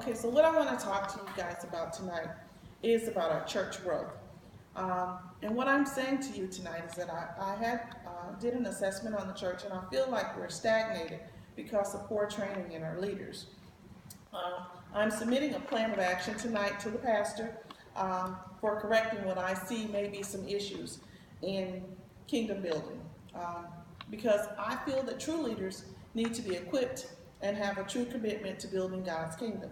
Okay, so what I want to talk to you guys about tonight is about our church growth. And what I'm saying to you tonight is that did an assessment on the church, and I feel like we're stagnated because of poor training in our leaders. I'm submitting a plan of action tonight to the pastor for correcting what I see may be some issues in kingdom building. Because I feel that true leaders need to be equipped and have a true commitment to building God's kingdom.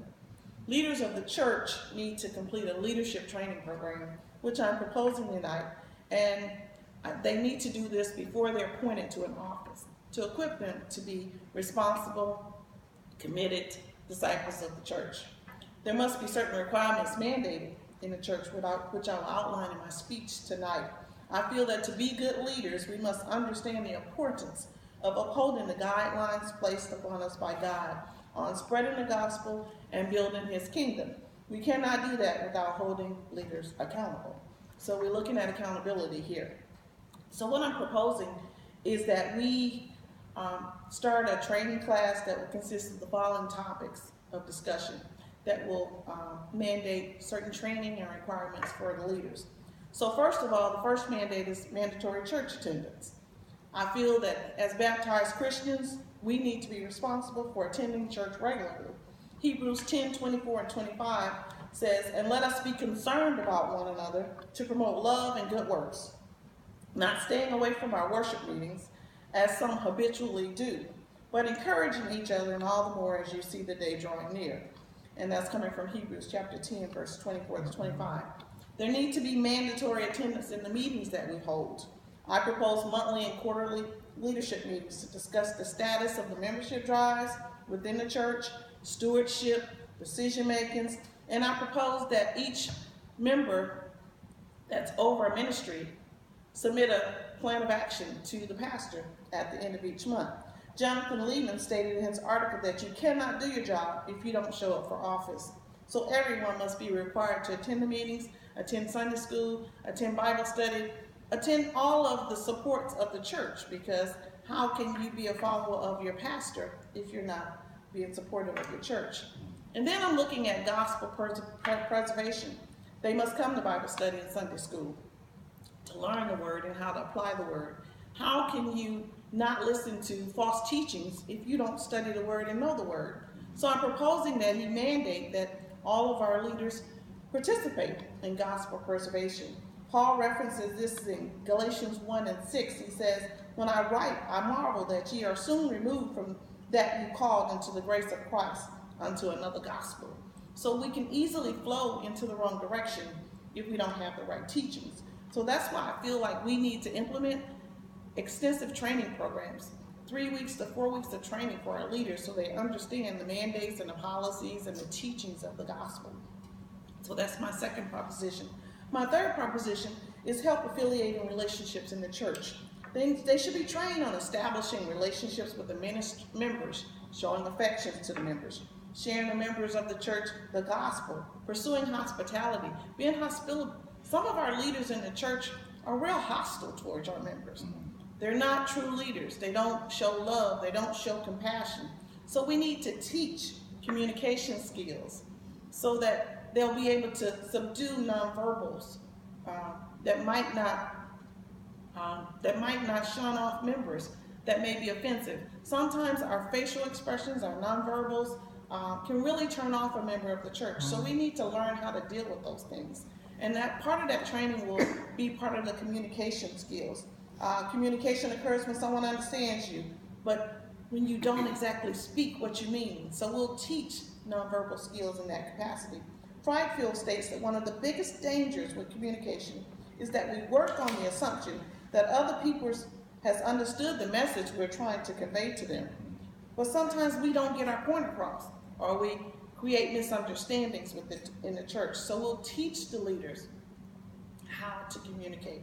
Leaders of the church need to complete a leadership training program, which I'm proposing tonight, and they need to do this before they're appointed to an office to equip them to be responsible, committed disciples of the church. There must be certain requirements mandated in the church, which I'll outline in my speech tonight. I feel that to be good leaders, we must understand the importance of upholding the guidelines placed upon us by God on spreading the gospel and building his kingdom. We cannot do that without holding leaders accountable. So we're looking at accountability here. So what I'm proposing is that we start a training class that will consist of the following topics of discussion that will mandate certain training and requirements for the leaders. So first of all, the first mandate is mandatory church attendance. I feel that as baptized Christians, we need to be responsible for attending church regularly. Hebrews 10:24 and 25 says, "And let us be concerned about one another to promote love and good works, not staying away from our worship meetings, as some habitually do, but encouraging each other, and all the more as you see the day drawing near." And that's coming from Hebrews chapter 10, verse 24 to 25. There need to be mandatory attendance in the meetings that we hold. I propose monthly and quarterly leadership meetings to discuss the status of the membership drives within the church, stewardship, decision makings, and I propose that each member that's over a ministry submit a plan of action to the pastor at the end of each month. Jonathan Lehman stated in his article that you cannot do your job if you don't show up for office. So everyone must be required to attend the meetings, attend Sunday school, attend Bible study, attend all of the supports of the church, because how can you be a follower of your pastor if you're not being supportive of your church? And then I'm looking at gospel preservation. They must come to Bible study and Sunday school to learn the word and how to apply the word. How can you not listen to false teachings if you don't study the word and know the word? So I'm proposing that he mandate that all of our leaders participate in gospel preservation. Paul references this in Galatians 1 and 6. He says, "When I write, I marvel that ye are soon removed from that you called into the grace of Christ unto another gospel." So we can easily flow into the wrong direction if we don't have the right teachings. So that's why I feel like we need to implement extensive training programs, 3 weeks to 4 weeks of training for our leaders so they understand the mandates and the policies and the teachings of the gospel. So that's my second proposition. My third proposition is help affiliating relationships in the church. They should be trained on establishing relationships with the members, showing affection to the members, sharing the members of the church the gospel, pursuing hospitality, being hospitable. Some of our leaders in the church are real hostile towards our members. They're not true leaders. They don't show love. They don't show compassion. So we need to teach communication skills so that they'll be able to subdue nonverbals that might not shun off members that may be offensive. Sometimes our facial expressions, our nonverbals, can really turn off a member of the church. So we need to learn how to deal with those things. And that part of that training will be part of the communication skills. Communication occurs when someone understands you, but when you don't exactly speak what you mean. So we'll teach nonverbal skills in that capacity. Friedfield states that one of the biggest dangers with communication is that we work on the assumption that other people has understood the message we're trying to convey to them. But sometimes we don't get our point across, or we create misunderstandings in the church. So we'll teach the leaders how to communicate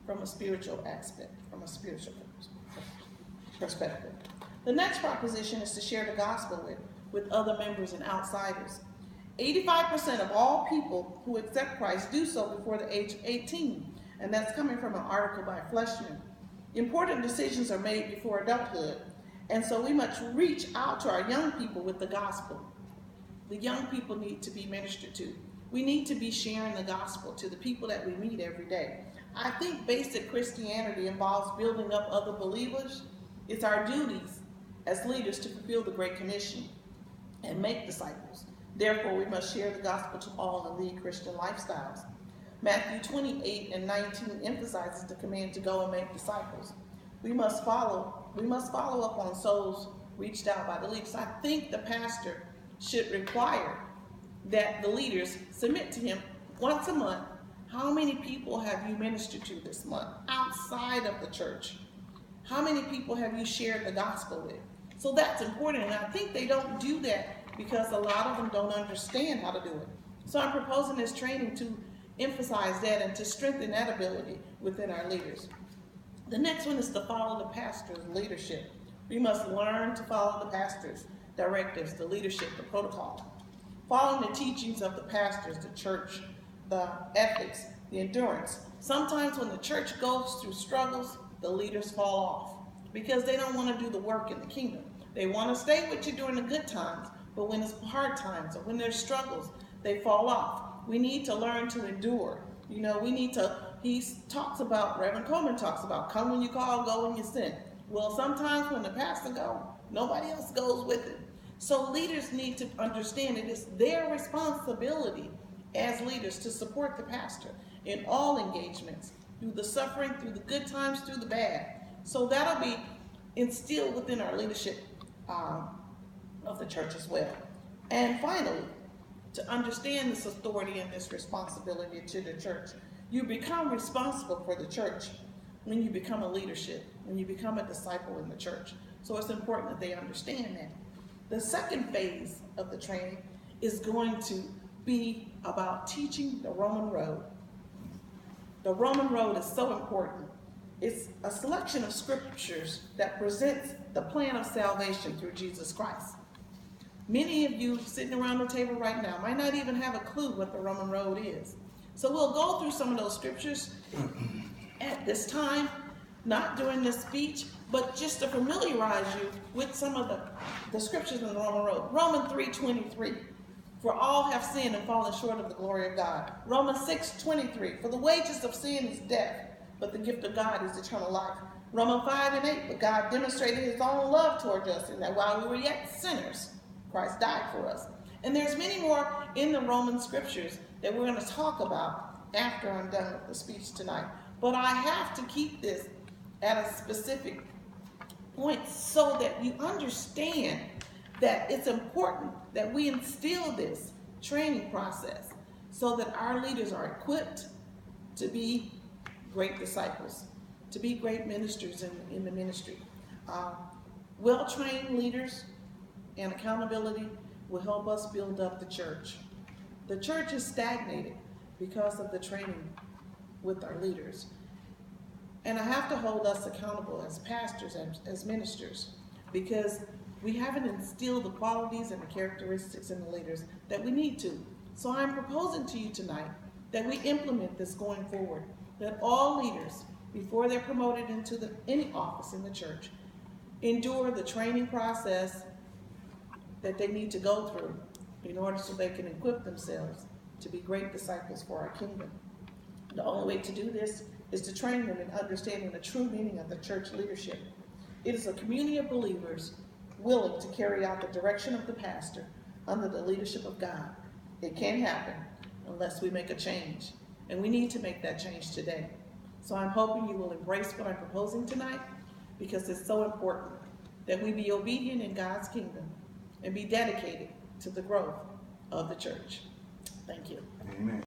from a spiritual aspect, from a spiritual perspective. The next proposition is to share the gospel with other members and outsiders. 85% of all people who accept Christ do so before the age of 18, and that's coming from an article by Fleshman. Important decisions are made before adulthood, and so we must reach out to our young people with the gospel. The young people need to be ministered to. We need to be sharing the gospel to the people that we meet every day. I think basic Christianity involves building up other believers. It's our duties as leaders to fulfill the Great Commission and make disciples. Therefore, we must share the gospel to all and lead Christian lifestyles. Matthew 28:19 emphasizes the command to go and make disciples. We must follow up on souls reached out by the leaders. I think the pastor should require that the leaders submit to him once a month. How many people have you ministered to this month outside of the church? How many people have you shared the gospel with? So that's important, and I think they don't do that because a lot of them don't understand how to do it. So I'm proposing this training to emphasize that and to strengthen that ability within our leaders. The next one is to follow the pastor's leadership. We must learn to follow the pastor's directives, the leadership, the protocol. Following the teachings of the pastors, the church, the ethics, the endurance. Sometimes when the church goes through struggles, the leaders fall off because they don't want to do the work in the kingdom. They want to stay with you during the good times, but when it's hard times or when there's struggles, they fall off. We need to learn to endure. Reverend Coleman talks about, come when you call, go when you send. Well, sometimes when the pastor goes, nobody else goes with it. So leaders need to understand it is their responsibility as leaders to support the pastor in all engagements, through the suffering, through the good times, through the bad. So that'll be instilled within our leadership of the church as well. And finally, to understand this authority and this responsibility to the church, you become responsible for the church when you become a leadership, when you become a disciple in the church. So it's important that they understand that. The second phase of the training is going to be about teaching the Roman road. The Roman road is so important. It's a selection of scriptures that presents the plan of salvation through Jesus Christ. Many of you sitting around the table right now might not even have a clue what the Roman road is. So we'll go through some of those scriptures at this time, not during this speech, but just to familiarize you with some of the scriptures in the Roman road. Romans 3:23, for all have sinned and fallen short of the glory of God. Romans 6:23, for the wages of sin is death, but the gift of God is eternal life. Romans 5:8, but God demonstrated his own love toward us in that while we were yet sinners, Christ died for us. And there's many more in the Roman scriptures that we're going to talk about after I'm done with the speech tonight. But I have to keep this at a specific point so that you understand that it's important that we instill this training process so that our leaders are equipped to be great disciples, to be great ministers in the ministry. Well-trained leaders and accountability will help us build up the church. The church is stagnated because of the training with our leaders. And I have to hold us accountable as pastors, as ministers, because we haven't instilled the qualities and the characteristics in the leaders that we need to. So I'm proposing to you tonight that we implement this going forward, that all leaders, before they're promoted into any office in the church, endure the training process that they need to go through in order so they can equip themselves to be great disciples for our kingdom. The only way to do this is to train them in understanding the true meaning of the church leadership. It is a community of believers willing to carry out the direction of the pastor under the leadership of God. It can't happen unless we make a change, and we need to make that change today. So I'm hoping you will embrace what I'm proposing tonight, because it's so important that we be obedient in God's kingdom and be dedicated to the growth of the church. Thank you. Amen.